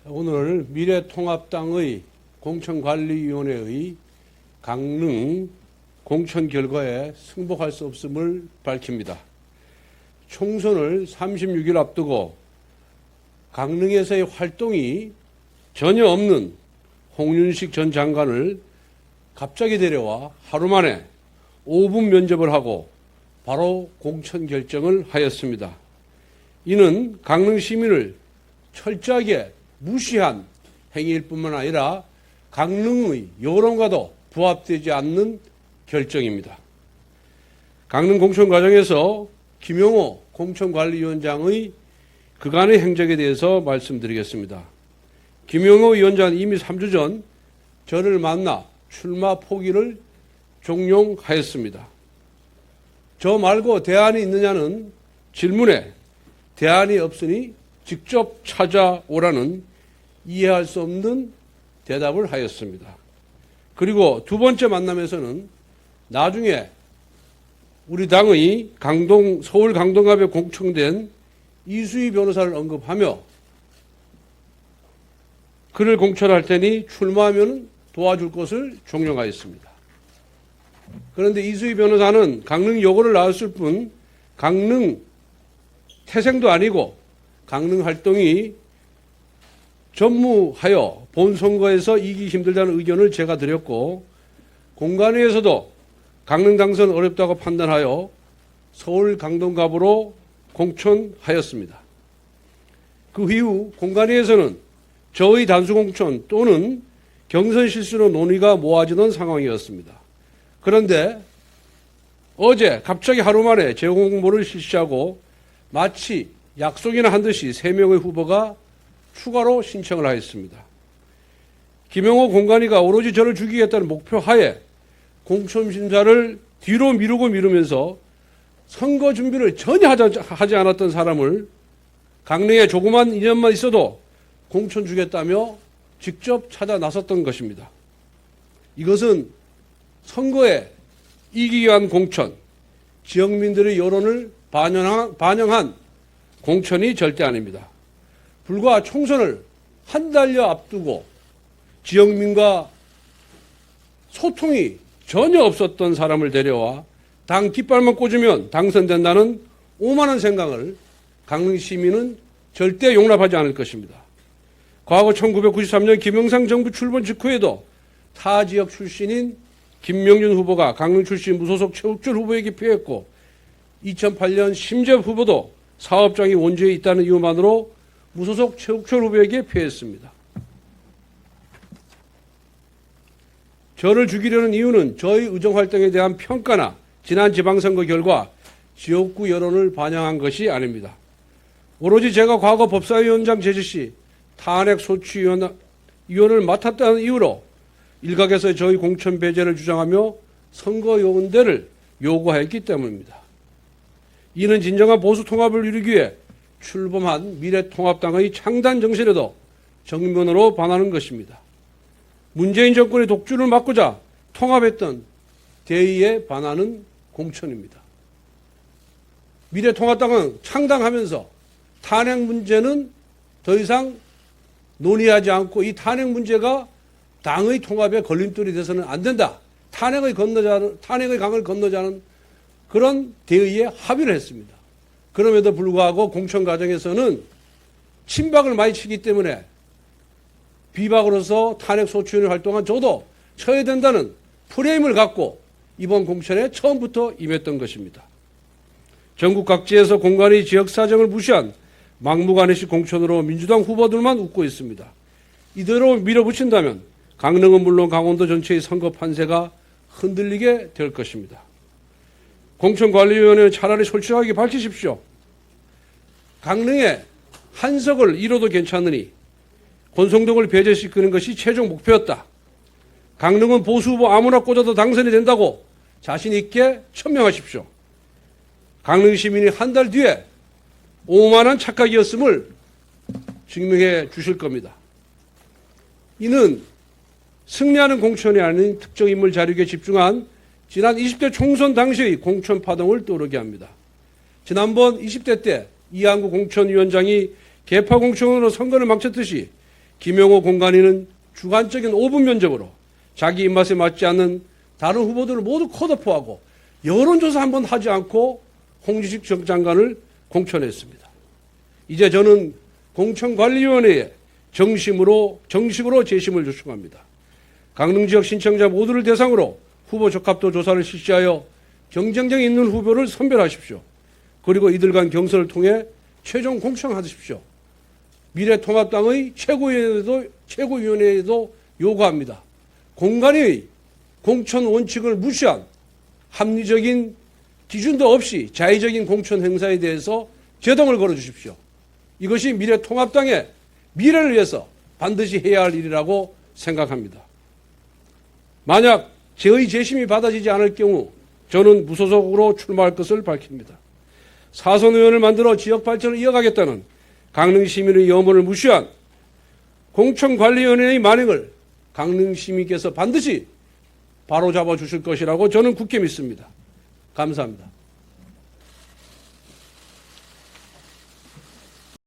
오늘 미래통합당의 공천관리위원회의 강릉 공천 결과에 승복할 수 없음을 밝힙니다. 총선을 36일 앞두고 강릉에서의 활동이 전혀 없는 홍윤식 전 장관을 갑자기 데려와 하루 만에 5분 면접을 하고 바로 공천 결정을 하였습니다. 이는 강릉 시민을 철저하게 무시한 행위일 뿐만 아니라 강릉의 여론과도 부합되지 않는 결정입니다. 강릉 공천 과정에서 김용호 공천관리위원장의 그간의 행적에 대해서 말씀드리겠습니다. 김용호 위원장은 이미 3주 전 저를 만나 출마 포기를 종용하였습니다. 저 말고 대안이 있느냐는 질문에 대안이 없으니 직접 찾아오라는 이해할 수 없는 대답을 하였습니다. 그리고 두 번째 만남에서는 나중에 우리 당의 서울 강동갑에 공청된 이수희 변호사를 언급하며 그를 공천할 테니 출마하면 도와줄 것을 종용하였습니다. 그런데 이수희 변호사는 강릉 여고를 나왔을 뿐 강릉 태생도 아니고 강릉 활동이 전무하여 본선거에서 이기기 힘들다는 의견을 제가 드렸고 공관위에서도 강릉 당선 어렵다고 판단하여 서울 강동갑으로 공천하였습니다. 그 이후 공관위에서는 저의 단수 공천 또는 경선 실수로 논의가 모아지던 상황이었습니다. 그런데 어제 갑자기 하루 만에 재공모를 실시하고 마치 약속이나 한 듯이 3명의 후보가 추가로 신청을 하였습니다. 김용호 공관위가 오로지 저를 죽이겠다는 목표 하에 공천 심사를 뒤로 미루면서 선거 준비를 전혀 하지 않았던 사람을 강릉에 조그만 인연만 있어도 공천 주겠다며 직접 찾아 나섰던 것입니다. 이것은 선거에 이기기 위한 공천, 지역민들의 여론을 반영한 공천이 절대 아닙니다. 불과 총선을 한 달여 앞두고 지역민과 소통이 전혀 없었던 사람을 데려와 당 깃발만 꽂으면 당선된다는 오만한 생각을 강릉 시민은 절대 용납하지 않을 것입니다. 과거 1993년 김영삼 정부 출범 직후에도 타 지역 출신인 김명준 후보가 강릉 출신 무소속 최욱철 후보에게 피했고 2008년 심재엽 후보도 사업장이 원주에 있다는 이유만으로 무소속 최욱철 후보에게 피했습니다. 저를 죽이려는 이유는 저의 의정활동에 대한 평가나 지난 지방선거 결과 지역구 여론을 반영한 것이 아닙니다. 오로지 제가 과거 법사위원장 제지 시 탄핵소추위원을 맡았다는 이유로 일각에서 저희 공천 배제를 주장하며 선거 요원대를 요구하였기 때문입니다. 이는 진정한 보수 통합을 이루기 위해 출범한 미래통합당의 창단 정신에도 정면으로 반하는 것입니다. 문재인 정권의 독주를 막고자 통합했던 대의에 반하는 공천입니다. 미래통합당은 창당하면서 탄핵 문제는 더 이상 논의하지 않고 이 탄핵 문제가 당의 통합에 걸림돌이 돼서는 안 된다. 탄핵의 강을 건너자는 그런 대의에 합의를 했습니다. 그럼에도 불구하고 공천 과정에서는 친박을 많이 치기 때문에 비박으로서 탄핵 소추위원회 활동한 저도 쳐야 된다는 프레임을 갖고 이번 공천에 처음부터 임했던 것입니다. 전국 각지에서 공관위 지역 사정을 무시한 막무가내식 공천으로 민주당 후보들만 웃고 있습니다. 이대로 밀어붙인다면 강릉은 물론 강원도 전체의 선거 판세가 흔들리게 될 것입니다. 공천관리위원회는 차라리 솔직하게 밝히십시오. 강릉에 한석을 잃어도 괜찮으니 권성동을 배제시키는 것이 최종 목표였다. 강릉은 보수 후보 아무나 꽂아도 당선이 된다고 자신 있게 천명하십시오. 강릉 시민이 한 달 뒤에 오만한 착각이었음을 증명해 주실 겁니다. 이는 승리하는 공천이 아닌 특정 인물 자력에 집중한 지난 20대 총선 당시의 공천 파동을 떠오르게 합니다. 지난번 20대 때 이한구 공천위원장이 개파 공천으로 선거를 망쳤듯이 김영호 공관위는 주관적인 5분 면접으로 자기 입맛에 맞지 않는 다른 후보들을 모두 컷오프하고 여론조사 한번 하지 않고 홍준식 전 장관을 공천했습니다. 이제 저는 공천관리위원회에 정식으로 재심을 요청합니다. 강릉 지역 신청자 모두를 대상으로 후보 적합도 조사를 실시하여 경쟁력 있는 후보를 선별하십시오. 그리고 이들 간 경선을 통해 최종 공천하십시오. 미래통합당의 최고위원회에도 요구합니다. 공관위의 공천 원칙을 무시한 합리적인 기준도 없이 자의적인 공천 행사에 대해서 제동을 걸어주십시오. 이것이 미래통합당의 미래를 위해서 반드시 해야 할 일이라고 생각합니다. 만약 저의 재심이 받아지지 않을 경우 저는 무소속으로 출마할 것을 밝힙니다. 사선 의원을 만들어 지역 발전을 이어가겠다는 강릉 시민의 염원을 무시한 공천관리위원회의 만행을 강릉 시민께서 반드시 바로잡아 주실 것이라고 저는 굳게 믿습니다. 감사합니다.